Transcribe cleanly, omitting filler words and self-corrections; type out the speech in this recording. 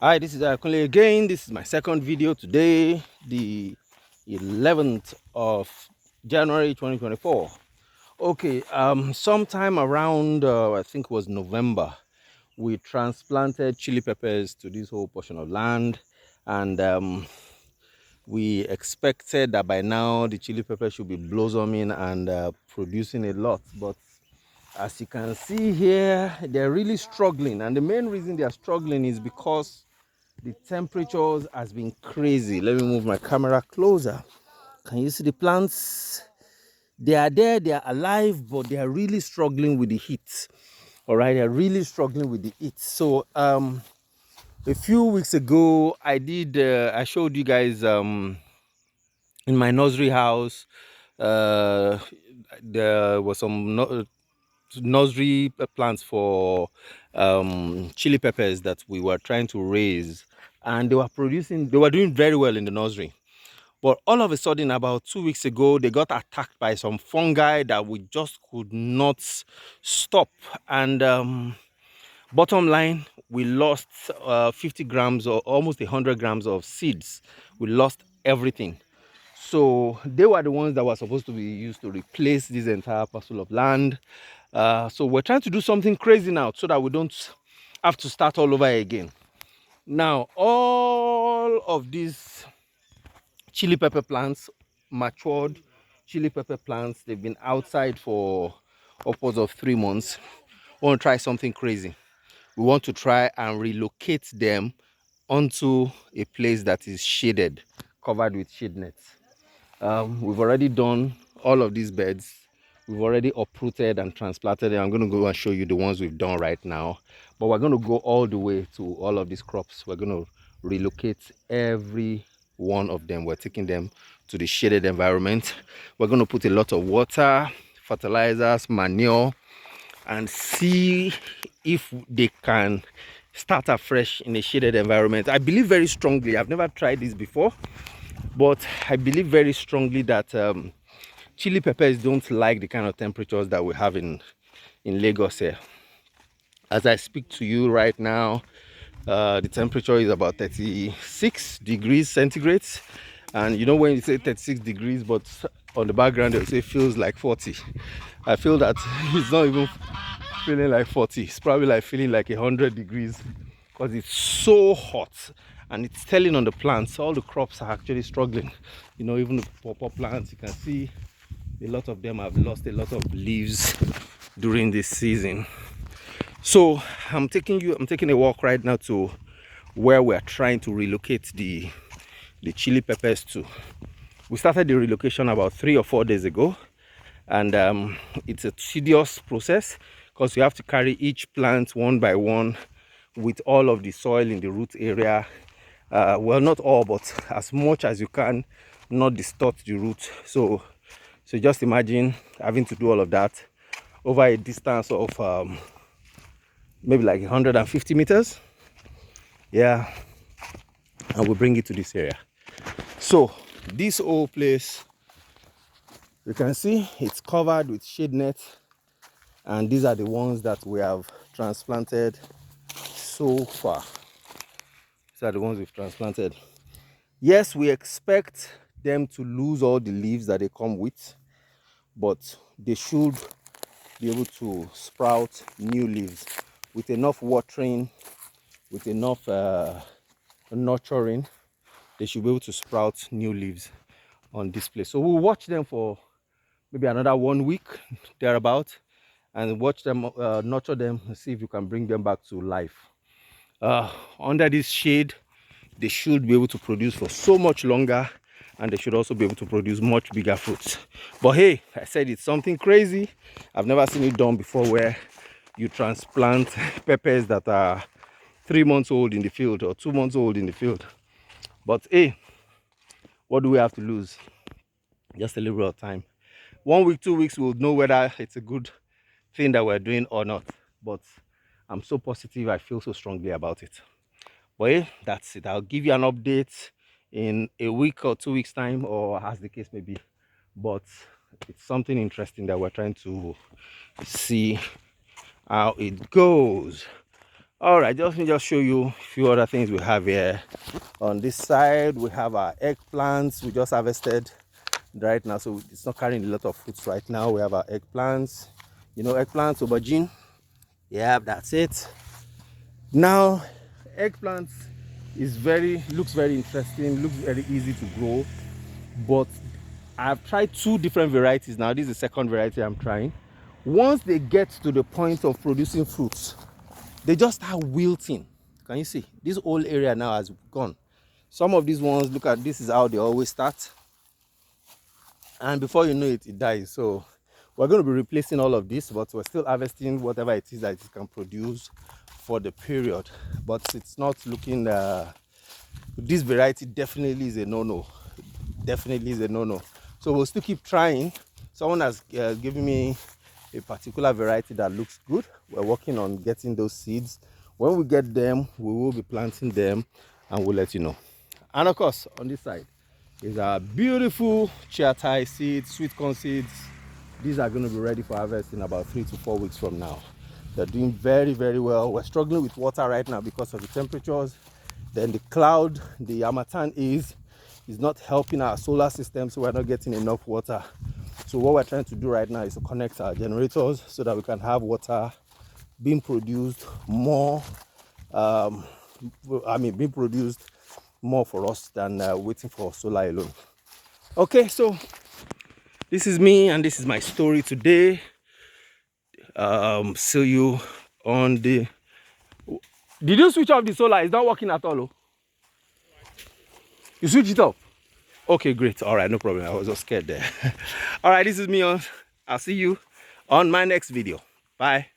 Hi, this is Akunle again. This is my second video today, the 11th of January 2024. Okay, sometime around I think it was November, we transplanted chili peppers to this whole portion of land, and we expected that by now the chili pepper should be blossoming and producing a lot. But as you can see here, they're really struggling, and the main reason they are struggling is because the temperatures has been crazy. Let me move my camera closer. Can you see the plants? They are there, they are alive, but they are really struggling with the heat. All right, they're really struggling with the heat. So a few weeks ago I showed you guys in my nursery house. uh there was some nursery plants for chili peppers that we were trying to raise, and they were doing very well in the nursery. But all of a sudden, about 2 weeks ago, they got attacked by some fungi that we just could not stop. And bottom line, we lost 50 grams or almost 100 grams of seeds. We lost everything. So they were the ones that were supposed to be used to replace this entire parcel of land. So we're trying to do something crazy now so that we don't have to start all over again. Now, all of these chili pepper plants, matured chili pepper plants, they've been outside for upwards of 3 months. We want to try something crazy. We want to try and relocate them onto a place that is shaded, covered with shade nets. We've already done all of these beds. We've already uprooted and transplanted them. I'm going to go and show you the ones we've done right now. But we're going to go all the way to all of these crops. We're going to relocate every one of them. We're taking them to the shaded environment. We're going to put a lot of water, fertilizers, manure, and see if they can start afresh in a shaded environment. I believe very strongly, I've never tried this before, but I believe very strongly that chili peppers don't like the kind of temperatures that we have in Lagos here. As I speak to you right now, the temperature is about 36 degrees centigrade. And you know, when you say 36 degrees, but on the background they say it feels like 40. I feel that it's not even feeling like 40. It's probably like feeling like 100 degrees because it's so hot, and it's telling on the plants. All the crops are actually struggling. You know, even the pawpaw plants, you can see a lot of them have lost a lot of leaves during this season. So I'm taking a walk right now to where we're trying to relocate the chili peppers to. We started the relocation about 3 or 4 days ago, and it's a tedious process because you have to carry each plant one by one with all of the soil in the root area. Well, not all, but as much as you can, not distort the root. So just imagine having to do all of that over a distance of maybe like 150 meters. Yeah, and we bring it to this area. So this whole place, you can see it's covered with shade nets, and these are the ones that we have transplanted so far. These are the ones we've transplanted. Yes, we expect them to lose all the leaves that they come with, but they should be able to sprout new leaves with enough watering, with enough nurturing. They should be able to sprout new leaves on this place. So we'll watch them for maybe another 1 week thereabout, and watch them, nurture them, and see if you can bring them back to life. Under this shade, they should be able to produce for so much longer, and they should also be able to produce much bigger fruits. But hey, I said it's something crazy. I've never seen it done before, where you transplant peppers that are 3 months old in the field or 2 months old in the field. But hey, what do we have to lose? Just a little bit of time. 1 week, 2 weeks, we'll know whether it's a good thing that we're doing or not. But I'm so positive, I feel so strongly about it. But yeah, that's it. I'll give you an update in a week or 2 weeks time, or as the case may be. But it's something interesting that we're trying to see how it goes. All right, let me just show you a few other things we have here. On this side, we have our eggplants. We just harvested right now, so it's not carrying a lot of fruits right now. We have our eggplants, you know, eggplants, aubergine. Yeah, that's it. Now, eggplants looks very interesting, looks very easy to grow, but I've tried two different varieties now. This is the second variety I'm trying. Once they get to the point of producing fruits, they just start wilting. Can you see? This whole area now has gone. Some of these ones, look at this, is how they always start. And before you know it, it dies. So we're going to be replacing all of this, but we're still harvesting whatever it is that it can produce for the period. But it's not looking, this variety definitely is a no-no. Definitely is a no-no. So we'll still keep trying. Someone has given me a particular variety that looks good. We're working on getting those seeds. When we get them, we will be planting them and we'll let you know. And of course, on this side is our beautiful chia thai seeds, sweet corn seeds. These are going to be ready for harvest in about 3 to 4 weeks from now. They're doing very, very well. We're struggling with water right now because of the temperatures. Then the cloud, the harmattan is not helping our solar system, so we're not getting enough water. So what we're trying to do right now is to connect our generators so that we can have water being produced more, being produced more for us than waiting for solar alone. Okay, so this is me and this is my story today. See you on the... Did you switch off the solar? It's not working at all. Oh? You switch it off? Okay, great. All right, no problem. I was just scared there. All right, this is me. I'll see you on my next video. Bye.